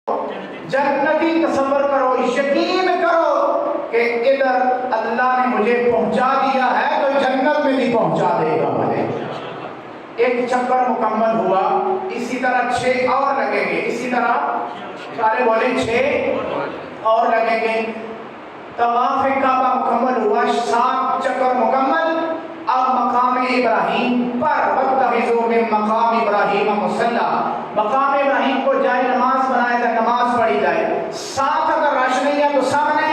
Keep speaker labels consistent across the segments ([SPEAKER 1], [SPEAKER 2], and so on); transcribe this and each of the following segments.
[SPEAKER 1] جنتی تصور کرو، یقین کرو کہ ادھر اللہ نے مجھے پہنچا دیا ہے تو جنت میں بھی پہنچا دے گا مجھے۔ ایک چکر مکمل ہوا، اسی طرح 6 اور لگیں گے، اسی طرح سارے بولے 6 اور لگیں گے۔ طواف کعبہ مکمل ہوا، 7 چکر مکمل۔ اب مقام ابراہیم پر واتخذوا من مقام ابراہیم مصلی، مقام ابراہیم کو جائے نماز بنایا جائے، نماز پڑھی جائے۔ ساتھ اگر رش نہیں ہے تو سامنے،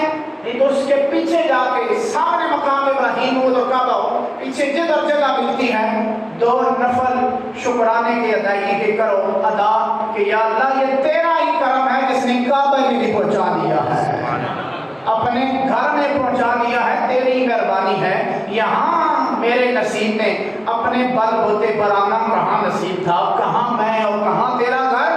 [SPEAKER 1] نہیں تو اس کے پیچھے جا کے سامنے مقام ابراہیم ہو تو کعبہ ہو، پیچھے جدھر جگہ ملتی ہے 2 نفل شکرانے کی ادائیگی کے کرو ادا کہ یا اللہ یہ تیرا ہی کرم ہے جس نے کعبہ میں پہنچا دیا ہے، اپنے گھر میں پہنچا دیا ہے، تیری مہربانی ہے۔ یہاں میرے نصیب میں اپنے بل بوتے پر آنا کہاں نصیب تھا، کہاں میں اور کہاں تیرا گھر،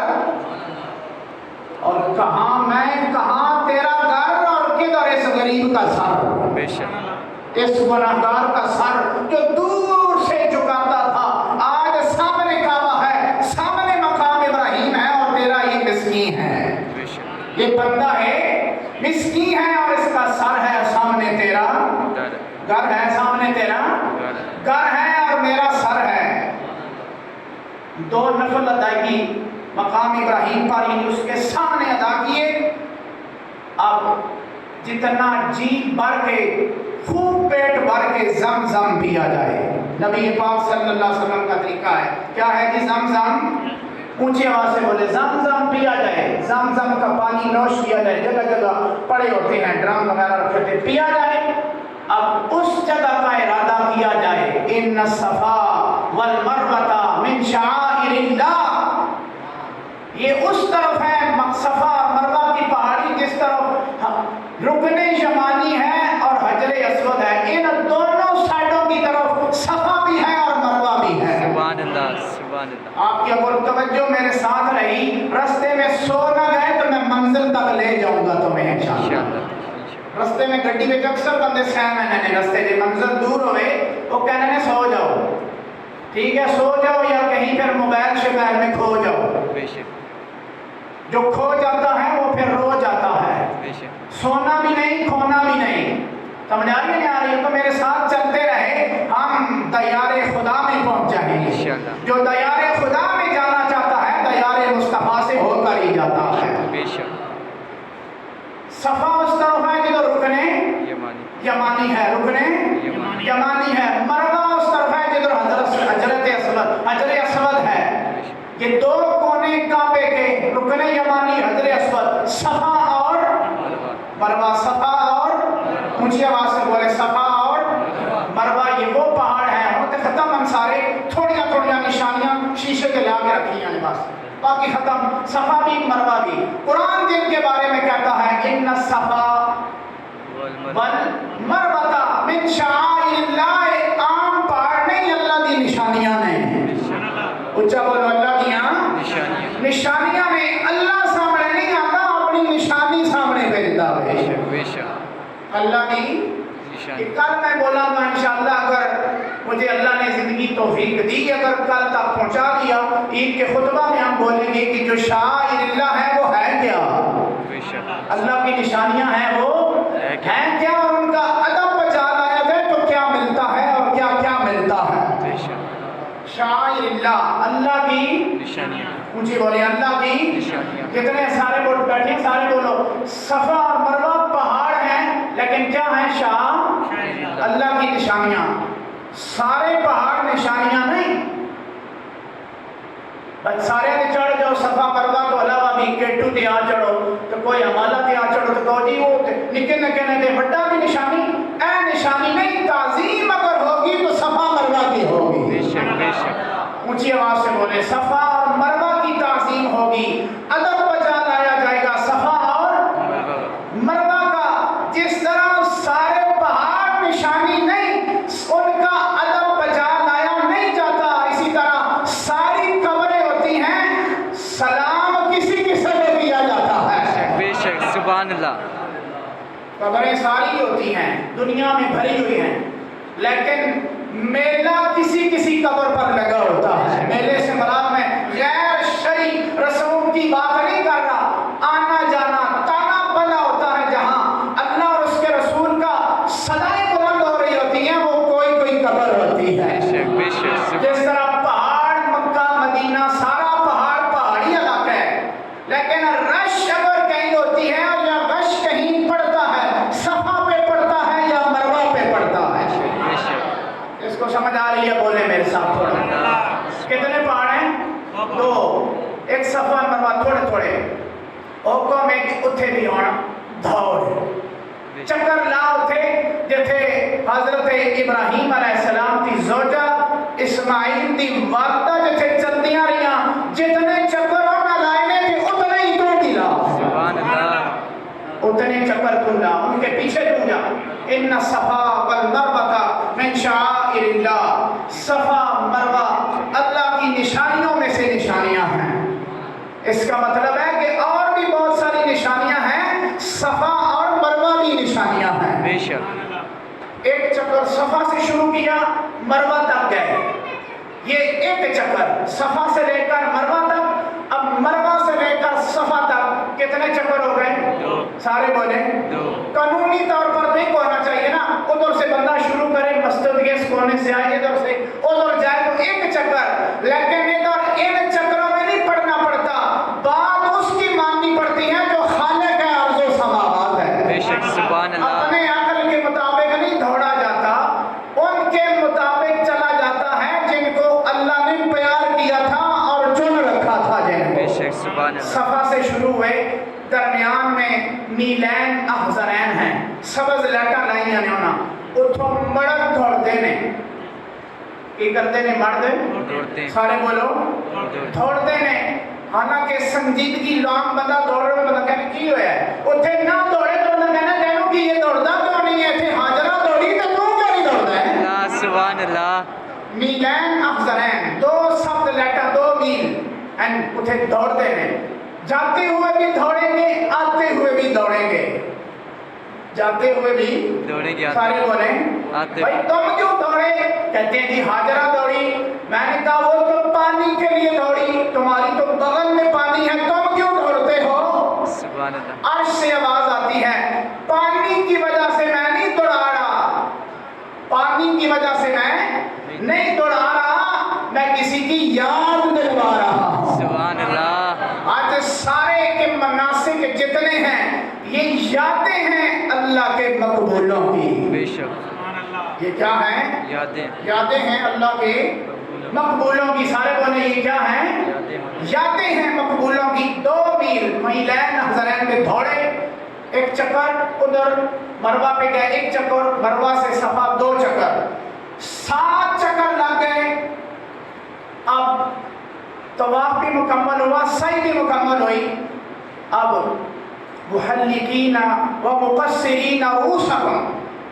[SPEAKER 1] اور کہاں میں کہاں تیرا گھر، اور کدھر اس غریب کا سر، بے شک اس گناہگار کا سر جو دور سے جھکاتا تھا، آج سامنے کعبہ ہے، سامنے مقام ابراہیم ہے اور تیرا یہ مسکین ہے، یہ بندہ ہے مسکین ہے اور اس کا سر ہے سامنے تیرا گھر ہے، سامنے تیرا گھر ہے اور میرا سر ہے۔ 2 نفل ادائیگی مقام ابراہیم پر یعنی اس کے سامنے ادا کیے۔ اب جتنا جی بھر کے خوب پیٹ بھر کے زمزم پیا جائے، نبی پاک صلی اللہ علیہ وسلم کا طریقہ ہے، کیا ہے جی زمزم، اونچی آواز سے بولے زمزم پیا جائے، زمزم کا پانی نوش کیا جائے، جگہ جگہ پڑے ہوتے ہیں ڈرم وغیرہ رکھے تھے، پیا جائے۔ اب اس جگہ کا ارادہ کیا جائے، ان الصفا والمروہ من شعائر اللہ، یہ اس طرف ہے صفا اور مروہ کی پہاڑی جس طرف رکن یمانی ہے اور حجر اسود ہے، ان دونوں سائڈوں کی طرف صفا بھی ہے اور مروہ بھی ہے۔ سبحان اللہ سبحان اللہ۔ آپ کی اگر توجہ میرے ساتھ رہی، رستے میں سو نہ گئے تو میں منزل تک لے جاؤں گا تمہیں انشاءاللہ۔ رستے میں گڈی میں اکثر بندے سہم ہیں، رستے کے منزل دور ہوئے وہ کہنے نے سو جاؤ، ٹھیک ہے سو جاؤ، یا کہیں پھر موبائل شبائل میں کھو جاؤ، جو کھو جاتا ہے وہ پھر رو جاتا ہے، سونا بھی نہیں کھونا بھی نہیں، سمجھ آ رہی ہے؟ تو میرے ساتھ چلتے رہے، ہم دیار خدا میں پہنچ جائیں گے۔ جو دیار خدا میں جانا چاہتا ہے دیار مصطفیٰ سے ہو کر ہی جاتا ہے۔ صفا اس طرف ہے جدھر رکنے یمانی ہے، رکنے یمانی ہے، مروہ اس طرف ہے جدھر حجر اسود ہے۔ یہ 2 کونے کعبے کے، رکن یمانی حجر اسود، صفا اور مروہ، صفا اور اونچی آواز سے بولے صفا اور مروہ، یہ وہ پہاڑ ہیں ہوتے ختم، ہم سارے تھوڑیاں تھوڑیاں نشانیاں شیشے کے لا کے رکھی ہیں بس، باقی ختم، صفا بھی مروہ بھی۔ قرآن جن کے بارے میں کہتا ہے ان الصفا والمروہ من شعائر اللہ، عام پہاڑ نہیں، اللہ دی نشانیاں نے، اچھا بولو اللہ کی نشانیاں نے، اللہ سامنے نہیں آتا، اپنی نشانی سامنے بھیجتا ہے اللہ کی۔ کل میں بولا گا انشاءاللہ، اگر مجھے اللہ نے زندگی توفیق دی، اگر کل تک پہنچا دیا، عید کے خطبہ میں ہم بولیں گے کہ جو شعائر اللہ ہے وہ ہے کیا، اللہ کی نشانیاں ہیں وہ ہیں کیا، اور ان کا ادب بچا لایا جائے تو کیا ملتا ہے اور کیا کیا ملتا ہے۔ شعائر اللہ، اللہ کی نشانیاں، مجھے بولے اللہ کی نشانیاں۔ کتنے سارے لوگ بیٹھے ہیں، سارے بولو، صفا اور مروہ پہاڑ ہیں لیکن کیا ہیں، شاہ اللہ کی نشانیاں، سارے پہاڑ نشانیاں نہیں، بس سارے نے چڑھ جاؤ صفا مروہ تو علاوہ بھی کیٹو تے آ چڑھو تو کوئی حمالہ تے آ چڑھو تو کہو جی وہ نکے نکے نے بڑا بھی نشانی، اے نشانی نہیں، تعظیم اگر ہوگی تو صفا مروہ کی ہوگی، اونچی آواز سے بولے صفا اور مروہ کی تعظیم ہوگی، ادب بجا لایا جائے گا صفا اور مروہ کا، جس طرح سارے پہاڑ نشانی نہیں ان کا ادب بجا لایا نہیں جاتا، اسی طرح ساری قبریں ہوتی ہیں، سلام کسی کسی میں دیا جاتا ہے، بے شک سبحان اللہ، قبریں ساری ہوتی ہیں دنیا میں بھری ہوئی ہیں، لیکن میلہ کسی کسی قبر پر لگا ہوتا ہے۔ میلے سے مراد میں غیر شرعی رسوم کی بات نہیں کر رہا، آنا جانا تانا بنا ہوتا ہے، جہاں اللہ اور اس کے رسول کا صدائیں بلند ہو رہی ہوتی ہیں، وہ کوئی قبر ہوتی ہے۔ جس طرح پہاڑ مکہ مدینہ سارا پہاڑی علاقہ ہے، لیکن رش اگر کہیں ہوتی ہے یا رش کہیں پڑتا ہے، صفا پہ پڑتا ہے یا مروہ پہ پڑتا ہے؟ اس کو سمجھ آ رہی ہے؟ بولے میرے ساتھ تھوڑا۔ کتنے پہاڑ ہیں؟ 2، ایک صفا مروہ تھوڑے حکم ہے کہ اتھے بھی ہونا دوڑ چکر لاؤ تھے جتھے حضرت ابراہیم علیہ السلام کی زوجہ اسماعیل دی والدہ جتھے چلدیاں رہیاں، جتنے چکر ہونا لائنے تھے اتنے ہی تو بھی لاؤ، اتنے چکر تو لاؤ، ان کے پیچھے تو جا۔ ان صفا والمروہ من شعائر اللہ، صفا مروہ اللہ کی نشانیوں میں سے نشانیاں ہیں۔ اس کا مطلب ہے کہ اور بھی بہت ساری نشانیاں ہیں، صفا اور مروہ بھی نشانیاں ہیں۔ بے شک ایک چکر صفا سے شروع کیا، مروہ تک گئے، یہ ایک چکر صفا سے لے کر مروہ تک۔ اب مروہ سے لے کر صفا تک کتنے چکر ہو گئے؟ 2۔ سارے بولے 2۔ قانونی طور پر نہیں ہونا چاہیے نا، ادھر سے بندہ شروع کرے مسجد کے اس کونے سے آئے، ادھر سے ادھر جائے تو ایک چکر، لیکن ادھر ان چکروں میں نہیں پڑنا پڑتا، بات اس کی ماننی پڑتی ہے جو خالق ہے ارض و سماوات ہے۔ بے شک سبحان اللہ۔ اپنے عقل کے مطابق نہیں دوڑا جاتا، ان کے مطابق چلا جاتا ہے جن کو اللہ نے پیار کیا تھا اور چن رکھا تھا جن کو۔ بے شک سبحان اللہ۔ صفا سے شروع ہوئے، درمیان میں میلین احزرین ہیں، سبز لیٹا لائیاں نے ہونا، اتھوں مڑک دوڑ دینے کی کرتے نے مرد سارے بولو دوڑتے نے، حالانکہ سنجیدگی لوگ بندہ دوڑ رہے بندہ کہنے کی ہویا ہے، اتھے نہ دوڑے تو بندہ کہنا کہنو کہ یہ دوڑ دا کیوں نہیں ہے، اتھے حاجرہ دوڑی تو کیوں نہیں دوڑ دا ہے؟ اللہ سبحان اللہ۔ میلین احزرین، 2 سبز لیٹا 2 میل، اتھے دوڑتے ہیں، جاتے ہوئے بھی دوڑیں گے، آتے ہوئے بھی دوڑیں گے، جاتے ہوئے بھی دوڑیں گے، سارے بولیں بھائی تم کیوں دوڑے؟ کہتے ہیں جی حاجرہ دوڑی، میں نے کہا وہ تو پانی کے لیے دوڑی، تمہاری تو بغل میں پانی ہے، تم کیوں دوڑتے ہو؟ سبحان اللہ۔ عرش سے آواز آتی ہے، پانی کی وجہ سے میں نہیں دوڑا رہا، پانی کی وجہ سے میں نہیں دوڑا رہا، میں کسی کی یاد دلوا رہا۔ سبحان اللہ۔ آج سارے کے مناسک جتنے ہیں یہ یادیں ہیں اللہ کے مقبولوں کی۔ بے شک یہ کیا ہیں؟ یادیں ہیں اللہ کے مقبولوں کی۔ سارے بولے یہ کیا ہیں؟ یادیں ہیں مقبولوں کی۔ 2 میل میلین احزرین میں دوڑے، ایک چکر ادھر مروہ پہ گئے، ایک چکر مروہ سے صفا 2 چکر، 7 چکر لگ گئے۔ اب طواف بھی مکمل ہوا، سعی بھی مکمل ہوئی۔ اب محلقین و مقصرین رؤوسکم،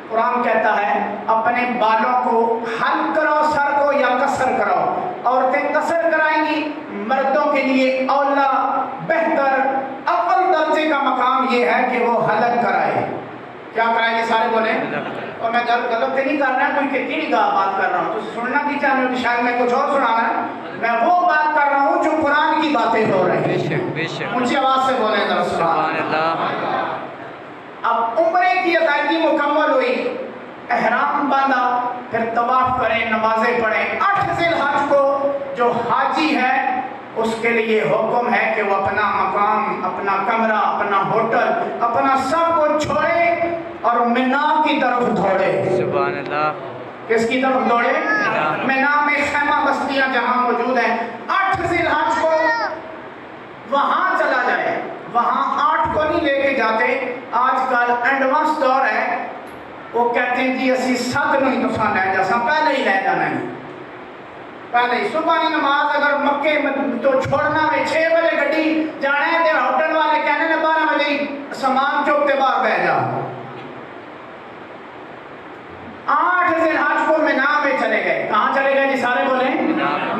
[SPEAKER 1] قرآن کہتا ہے اپنے بالوں کو حلق کرو، سر کو یا قصر کرو۔ عورتیں قصر کرائیں گی، مردوں کے لیے اولا بہتر اول درجے کا مقام یہ ہے کہ وہ حلق کرائے۔ کیا کرائیں گے؟ سارے بولیں۔ اور میں غلط نہیں کر رہا، کوئی کہتی بات کر رہا ہوں، تو سننا کی چاہنے ہو شاید میں کچھ اور سنانا ہے، میں وہ بات کر رہا ہوں جو قرآن کی باتیں ہو رہی ہیں۔ اونچی آواز سے بولیں ذرا سبحان اللہ۔ اب عمرے کی ادائیگی مکمل ہوئی، احرام باندھا، پھر طواف کریں، نمازیں پڑھیں۔ 8 ذی الحج کو جو حاجی ہے اس کے لیے حکم ہے کہ وہ اپنا مقام، اپنا کمرہ، اپنا ہوٹل، اپنا سب کو چھوڑے اور منا کی طرف دوڑے۔ سبحان اللہ۔ کس کی طرف دوڑے؟ منا میں خیمہ بستیاں جہاں موجود ہیں، 8 ذی الحج کو وہاں چلا جائے۔ وہاں 8 کو نہیں لے کے جاتے، آج کل ایڈوانس دور ہے، وہ کہتے ہیں جی اسی 7 نہیں تو سا لے جا سا، پہلے ہی لے جانا ہے، پہلے ہی صبح کی نماز اگر مکے تو چھوڑنا ہے 6 بجے گڈی جانا ہے، تو ہوٹل والے کہنے نے 12 بجے سامان چوک کے باہر بہ جا۔ 8 ذی الحج کو منا میں چلے گئے۔ کہاں چلے گئے جی؟ سارے بولیں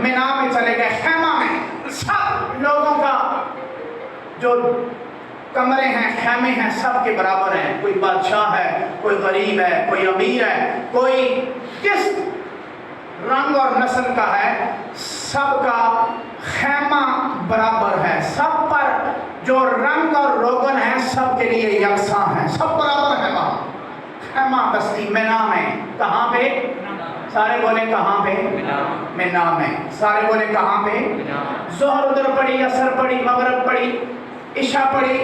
[SPEAKER 1] منا میں چلے گئے۔ خیمہ میں سب لوگوں کا جو کمرے ہیں، خیمے ہیں، سب کے برابر ہیں، کوئی بادشاہ ہے، کوئی غریب ہے، کوئی امیر ہے، کوئی کس رنگ اور نسل کا ہے، سب کا خیمہ برابر ہے، سب پر جو رنگ اور روغن ہے سب کے لیے یکساں ہے، سب برابر ہے وہاں۔ خیمہ بستی مینا میں، کہاں پہ؟ سارے بولے کہاں پہ؟ مینا میں۔ سارے بولے کہاں پہ؟ ظہر ادھر پڑی، عصر پڑی، مغرب پڑی، عشاء پڑی،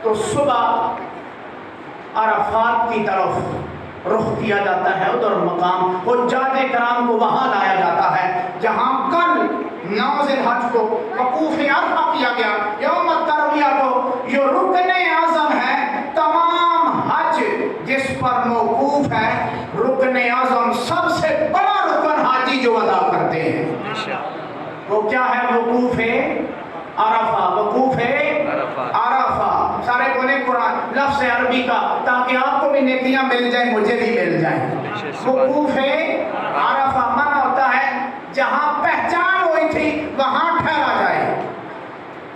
[SPEAKER 1] تو صبح عرفات کی طرف رخ کیا جاتا ہے، ادھر مقام حجاج کرام کو وہاں لایا جاتا ہے جہاں کل 9 ذی الحج کو وقوف عرفہ کیا گیا، یوم الترویہ کو جو رکن اعظم ہے تمام حج جس پر موقوف ہے، رکن اعظم سب سے بڑا رکن حاجی جو ادا کرتے ہیں وہ کیا ہے؟ وقوف عرفہ، وقوف عرفہ۔ سارے بولے قرآن لفظ عربی کا، تاکہ آپ کو بھی نیکیاں مل جائیں، مجھے بھی مل جائیں۔ وقوف عرفہ مانا ہوتا ہے جہاں پہچان ہوئی تھی وہاں ٹھہرا جائے۔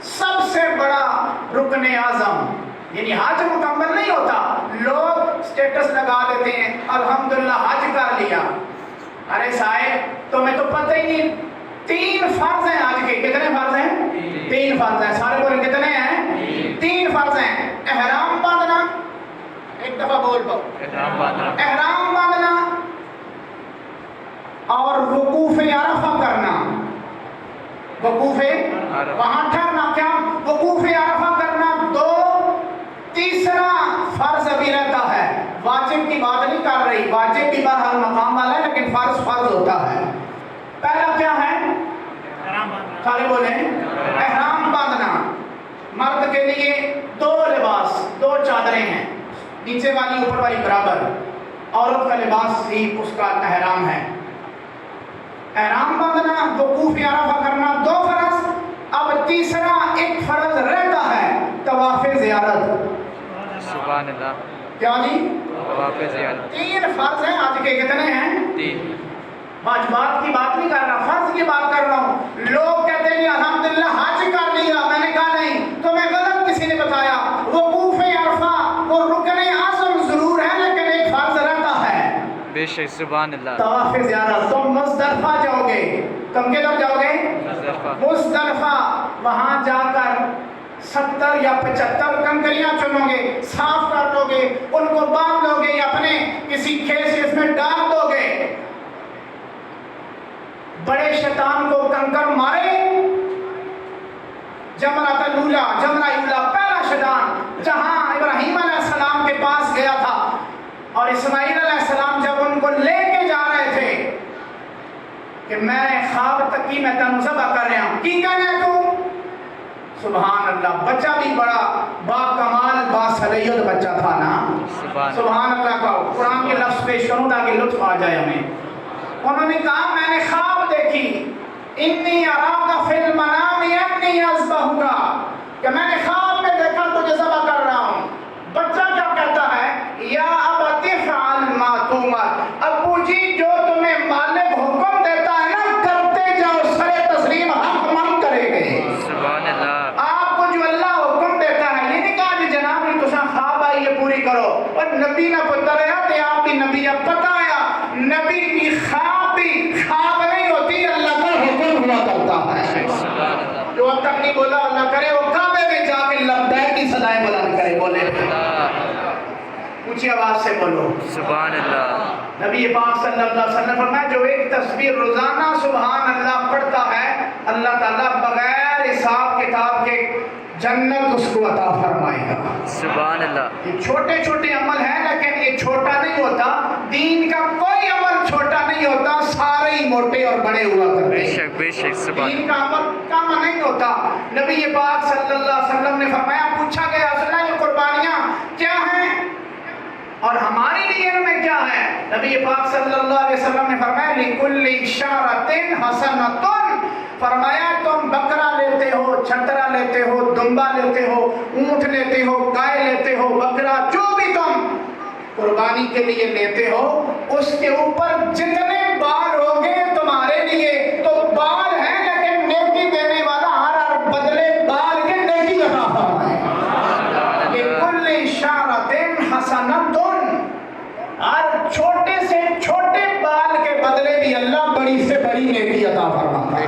[SPEAKER 1] سب سے بڑا رکن اعظم، یعنی حج مکمل نہیں ہوتا، لوگ سٹیٹس لگا دیتے ہیں الحمدللہ حج کر لیا۔ ارے صاحب تمہیں تو پتہ ہی نہیں، 3 فرض ہیں حج کے۔ کتنے فرض ہیں؟ 3 فرض ہیں۔ سارے بولے کتنے ہیں؟ 3 فرض ہیں۔ احرام باندھنا، ایک دفعہ بول پاؤ، احرام باندھنا اور وقوف عرفہ کرنا، وقوف وہاں ٹھہرنا، کیا وقوف عرفہ کرنا 2۔ تیسرا فرض ابھی رہتا ہے، واجب کی بات نہیں کر رہی، واجب بھی بہرحال مقام والا ہے لیکن فرض ہوتا ہے۔ پہلا کیا ہے؟ سارے بولیں احرام باندھنا۔ مرد کے لیے 2 لباس، 2 چادریں ہیں، نیچے والی اوپر والی برابر۔ عورت کا لباس ہی اس کا احرام ہے۔ احرام باندھنا، وقوف عرفہ کرنا 2 فرض۔ اب تیسرا ایک فرض رہتا ہے، طواف زیارت۔
[SPEAKER 2] سبحان اللہ۔
[SPEAKER 1] کیا جی؟
[SPEAKER 2] طواف زیارت۔
[SPEAKER 1] 3 فرض ہیں آج کے۔ کتنے ہیں؟
[SPEAKER 2] 3۔
[SPEAKER 1] واجبات کی بات نہیں کر رہا، فرض کی بات کر رہا ہوں۔ لوگ کہتے ہیں الحمدللہ حج کر لیا، میں نے کہا نہیں، تمہیں غلط کسی نے بتایا۔ وقوف عرفہ وہ رکن اعظم ضرور ہے لیکن ایک فرض رہتا ہے،
[SPEAKER 2] بے شک سبحان اللہ۔
[SPEAKER 1] طواف زیارت۔ تم مزدلفہ جاؤ گے، تم کدھر جاؤ گے؟ مزدلفہ۔ وہاں جا کر 70 یا 75 کنکریاں چنو گے، صاف کر لو گے، ان کو باندھ لو گے یا اپنے کسی کھیس میں ڈال دو گے۔ بڑے شیطان کو کنکر مارے، جمرۃ الاولیٰ، جمرہ اولیٰ، پہلا شیطان جہاں ابراہیم علیہ السلام کے پاس گیا تھا اور اسماعیل علیہ السلام جب ان کو لے کے جا رہے تھے کہ میں خواب تک کی میں تنو ذبح کر رہا ہوں، کی کہنا ہے تو؟ سبحان اللہ، بچہ بھی بڑا با کمال با صلاحیت بچہ تھا نا، سبحان اللہ کا قرآن کے لفظ پیش کروں تاکہ لطف آ جائے ہمیں۔ انہوں نے کہا میں نے خواب دیکھی، انی اراک فی المنام انی اذبحک، کہ میں نے خواب میں دیکھا تجھے ذبح کر رہا ہوں۔ بچہ کیا کہتا ہے؟ یا ابت افعل ما تؤمر، ابو جی جو تمہیں مالک حکم دیتا ہے نا کرتے جاؤ، سرے تسلیم حق من کرے گے۔ سبحان اللہ۔ آپ کو جو اللہ حکم دیتا ہے، یہ نہیں کہا کہ جناب نے تسا خواب آئی یہ پوری کرو، اور نبی نہ پتہ رہا تے آپ بھی نبی اب پتہ آیا، نبی کی خواب بھی خواب نہیں ہوتی، اللہ کا حکم ہوا کرتا ہے۔ جو اب تک نہیں بولا اللہ کرے وہ کعبے میں جا کے لبیک کی صدائیں بلند کرے، بولے اونچی آواز سے بولو
[SPEAKER 2] سبحان اللہ۔
[SPEAKER 1] نبی پاک صلی اللہ علیہ وسلم فرمایا جو ایک تصویر روزانہ سبحان اللہ پڑھتا ہے، اللہ تعالیٰ بغیر حساب کتاب کے جنت اس کو عطا فرمائے گا۔ سبحان اللہ۔ یہ چھوٹے چھوٹے عمل ہیں لیکن یہ چھوٹا نہیں ہوتا، دین کا کوئی عمل چھوٹا نہیں ہوتا، سارے ہی موٹے اور بڑے ہوا کرتے ہیں۔
[SPEAKER 2] بے شک سبحان۔
[SPEAKER 1] دین کا عمل کم نہیں ہوتا۔ نبی پاک صلی اللہ علیہ وسلم نے فرمایا، پوچھا گیا رسول اللہ یہ قربانیاں کیا ہیں اور ہمارے لیے ان میں کیا ہے؟ نبی پاک صلی اللہ علیہ وسلم نے فرمایا لِكُلِّ إِشَارَةٍ حَسَنَةٌ، فرمایا تم بکرا لیتے ہو، چھترا لیتے ہو، دمبا لیتے ہو، اونٹ لیتے ہو، گائے لیتے ہو، بکرا، جو بھی تم قربانی کے لیے لیتے ہو، اس کے اوپر جتنے بال ہوگے تمہارے لیے تو بال ہیں لیکن نیکی دینے والا ہر بدلے بال کے نیکی عطا فرمائے۔ لِكُلِّ إِشَارَةٍ حَسَنَةٌ، ہر چھوٹے سے چھوٹے بال کے بدلے بھی اللہ بڑی سے بڑی نیکی عطا فرماتا ہے۔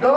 [SPEAKER 1] 2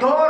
[SPEAKER 1] 2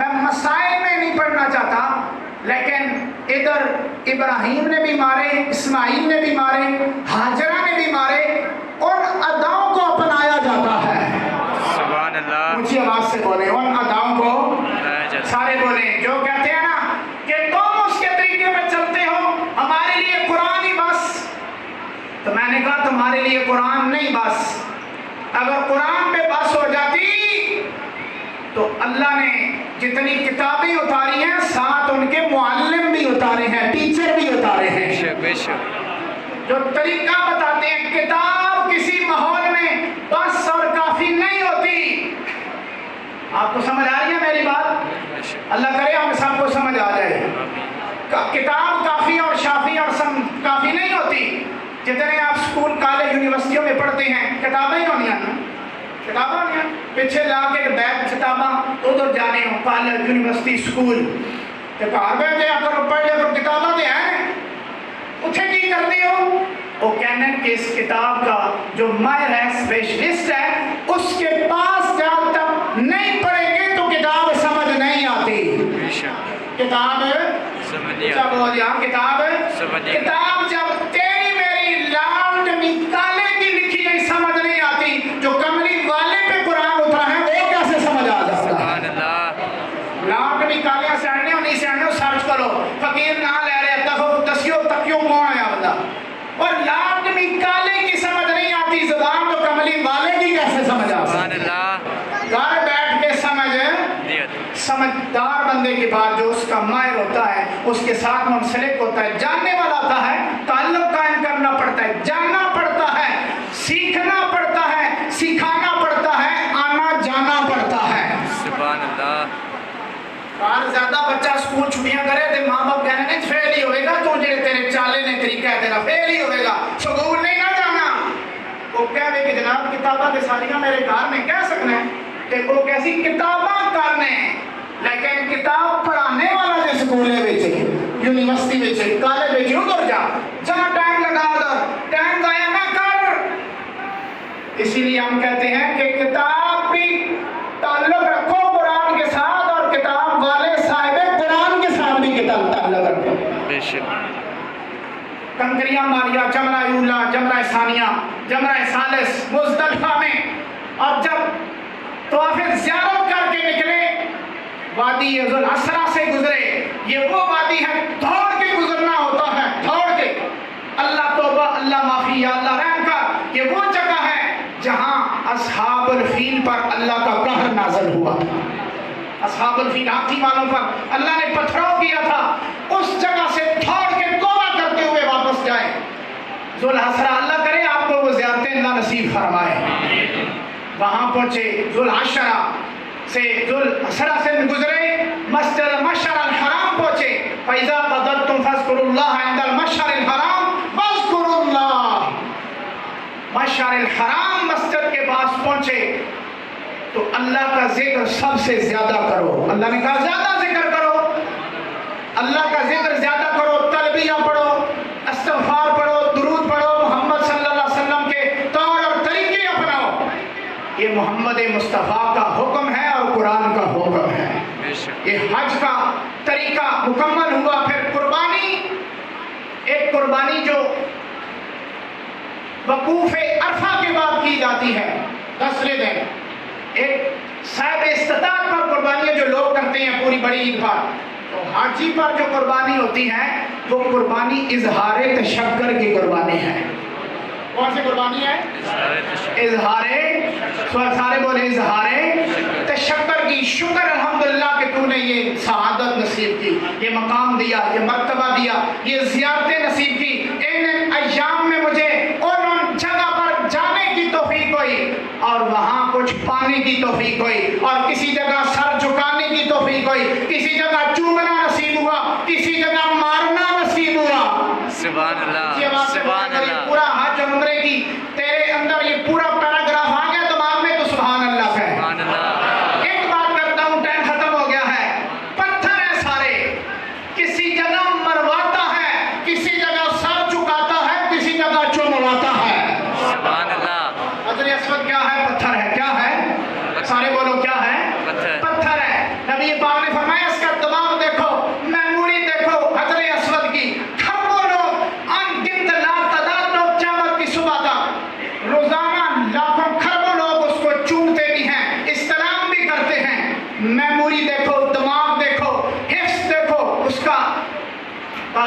[SPEAKER 1] میں مسائل میں نہیں پڑھنا چاہتا، لیکن ادھر ابراہیم نے بھی مارے، اسماعیل نے بھی مارے، ہاجرہ نے بھی مارے، ان اداؤں کو اپنایا جاتا ہے۔
[SPEAKER 2] سبحان اللہ،
[SPEAKER 1] اونچی آواز سے بولیں، ان اداؤں کو سارے بولیں، جو کہتے ہیں نا کہ تم اس کے طریقے میں چلتے ہو، ہمارے لیے قرآن ہی بس۔ تو میں نے کہا تمہارے لیے قرآن نہیں بس، اگر قرآن پہ بس ہو جاتی تو اللہ نے جتنی کتابیں اتاری ہیں ساتھ ان کے معلم بھی اتارے ہیں، ٹیچر بھی اتارے ہیں،
[SPEAKER 2] بے شک،
[SPEAKER 1] جو طریقہ بتاتے ہیں۔ کتاب کسی ماحول میں بس اور کافی نہیں ہوتی۔ آپ کو سمجھ آ رہی ہے میری بات؟ اللہ کرے ہم سب کو سمجھ آ جائے۔ کتاب کافی اور شافی اور کافی نہیں ہوتی۔ جتنے آپ اسکول کالج یونیورسٹیوں میں پڑھتے ہیں کتابیں ہی ہونی ہیں، کتابیں ہونی ہیں، پیچھے لا کے بیگ کتاباں ادھر جانے ہوں، کالج یونیورسٹی اسکول کہ گھر بیٹھے اگر پڑھ لے تو کتابیں تو ہیں، اتھے کی کرتے ہو؟ وہ کہنے کہ اس کتاب کا جو ماہر ہے، اسپیشلسٹ ہے، اس کے پاس جب تک نہیں پڑھیں گے تو کتاب سمجھ نہیں آتی۔ کتاب جب ہو جا کتاب جب تیری میری لال نکالے کی لکھی گئی سمجھ نہیں آتی، جو کملی والے پہ قرآن اترا ہے وہ کیسے سمجھ آ جاتا ہے؟ لال نکالے سیانے ہو نہیں سیانے ہو سرچ کرو، فقیر نہ لے رہے تکیوں کون ہے بندہ، اور لال نکالے کی سمجھ نہیں آتی زبان، تو کملی والے کی کیسے سمجھ آ سکتی؟ گھر بیٹھ کے سمجھدار بندے کے بعد جو اس کا ماہر ہوتا ہے، اس کے ساتھ منسلک ہوتا ہے، جاننے والا ہوتا ہے، تعلق قائم کرنا پڑتا ہے، جاننا پڑتا ہے، سیکھنا پڑتا ہے، سکھانا پڑتا ہے، آنا جانا پڑتا ہے۔
[SPEAKER 2] سبحان اللہ۔
[SPEAKER 1] اور زیادہ بچہ سکول چھٹیاں کرے تو ماں باپ کہنے نہیں فیل ہی ہوئے گا، تو جڑے تیرے چالے نے طریقہ ہے تیرا فیل ہی ہوئے گا، سکول نہیں نہ جانا۔ وہ کہے کہ جناب کتاباں تے ساریاں میرے گھر میں کہہ سکنے کہ وہ کیسی کتاباں کرنے، لیکن کتاب پڑھانے والا جو سکول ہے یونیورسٹی میں کالج میں ادھر جا ٹائم لگا، ادھر ٹائم ضائع نہ کر۔ اسی لیے ہم کہتے ہیں کہ کتاب بھی تعلق رکھو قرآن کے ساتھ، اور کتاب والے صاحب قرآن کے ساتھ بھی کتاب تعلق رکھو۔
[SPEAKER 2] بے شک۔
[SPEAKER 1] کنکریاں ماریا، جمرہ اولا، جمرہ ثانیہ، جمرہ ثالث مزدلفہ میں، اور جب طواف زیارت کر کے نکلے وادی ذوالعسرہ سے گزرے، یہ وہ وادی ہے دوڑ کے گزرنا ہوتا ہے، دوڑ کے، اللہ توبہ اللہ معافی یا اللہ رحم کر، یہ وہ جگہ ہے جہاں اصحاب الفیل پر اللہ کا قہر نازل ہوا تھا۔ اصحاب الفیل ہاتھی والوں پر اللہ نے پتھراؤ کیا تھا، اس جگہ سے دوڑ کے توبہ کرتے ہوئے واپس جائے۔ ذوالعسرہ اللہ کرے آپ کو وہ زیارتیں اللہ نصیب فرمائے۔ وہاں پہنچے، ذوالعشرہ سے گزرے، مسجد مشعر الحرام پہنچے، فَإِذَا قَضَيْتُمْ فَاذْكُرُوا اللَّهَ عِنْدَ الْمَشْعَرِ الْحَرَامِ وَاذْكُرُوا اللَّهَ۔ مشعر الحرام مسجد کے پاس پہنچے تو اللہ کا ذکر سب سے زیادہ کرو۔ اللہ نے کہا زیادہ ذکر کرو، اللہ کا ذکر زیادہ کرو، تلبیہ پڑھو، استغفار پڑھو، درود پڑھو، محمد صلی اللہ علیہ وسلم کے طور اور طریقے اپناؤ۔ یہ محمد مصطفیٰ کا حکم ہے اور قرآن کا حکم ہے۔ یہ حج کا طریقہ مکمل ہوا۔ پھر قربانی، ایک قربانی جو وقوف عرفہ کے بعد کی جاتی ہے 10ویں دن، ایک صاحب استطاعت پر قربانیاں جو لوگ کرتے ہیں پوری بڑی عید پر، تو حاجی پر جو قربانی ہوتی ہے وہ قربانی اظہار تشکر کی قربانی ہے۔ کون سی قربانی ہے؟ اظہار، سارے بولے اظہار تشکر کی، شکر الحمدللہ کہ تو نے یہ سعادت نصیب کی، یہ مقام دیا، یہ مرتبہ دیا، یہ زیارتیں نصیب کی، ان ایام میں مجھے ان جگہ پر جانے کی توفیق ہوئی، اور وہاں کچھ پانے کی توفیق ہوئی، اور کسی جگہ سر جھکانے کی توفیق ہوئی، کسی جگہ چومنا نصیب ہوا، کسی جگہ مارنا نصیب ہوا۔
[SPEAKER 2] سبحان اللہ، سبحان اللہ۔
[SPEAKER 1] پورا حج عمرے کی تیرے اندر یہ پورا پیراگراف آ گیا دماغ میں تو سبحان اللہ ہے۔
[SPEAKER 2] سبحان اللہ۔
[SPEAKER 1] ایک بات کرتا ہوں، ٹائم ختم ہو گیا ہے، پتھر ہے سارے، کسی جگہ مرواتا ہے، کسی جگہ سر چکاتا ہے، کسی جگہ چومواتا ہے۔
[SPEAKER 2] سبحان اللہ۔
[SPEAKER 1] حجر اسود کیا ہے؟ پتھر ہے۔ کیا ہے؟ سارے بولو کیا ہے؟
[SPEAKER 2] پتھر۔
[SPEAKER 1] پتھر ہے۔ نبی پاک نے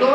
[SPEAKER 1] 2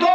[SPEAKER 1] 2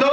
[SPEAKER 1] 2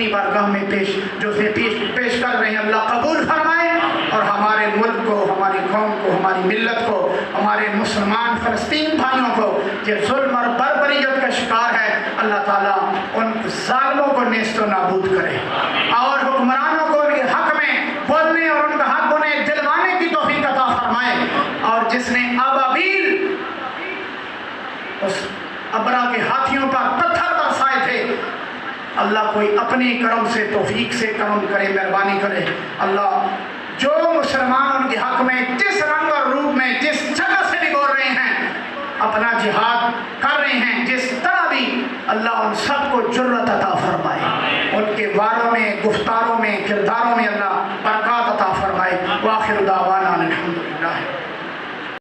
[SPEAKER 1] اپنی بارگاہ میں پیش کر رہے ہیں اللہ قبول فرمائے، اور ہمارے ملک کو، ہماری قوم کو، ہماری ملت کو، ہمارے مسلمان فلسطین بھائیوں کو جو ظلم اور بربریت کا شکار ہے، اللہ تعالیٰ ان ظالموں کو نیست و نابود کرے، اور حکمرانوں کو ان کے حق میں بولنے اور ان کا حق انہیں دلوانے کی توفیق عطا فرمائے، اور جس نے ابابیل اس ابرا کے ہاتھیوں پر پتھر برسائے تھے، اللہ کوئی اپنے کرم سے توفیق سے کرم کرے، مہربانی کرے۔ اللہ جو مسلمان ان کے حق میں جس رنگ اور روپ میں جس جگہ سے بھی بول رہے ہیں، اپنا جہاد کر رہے ہیں، جس طرح بھی، اللہ ان سب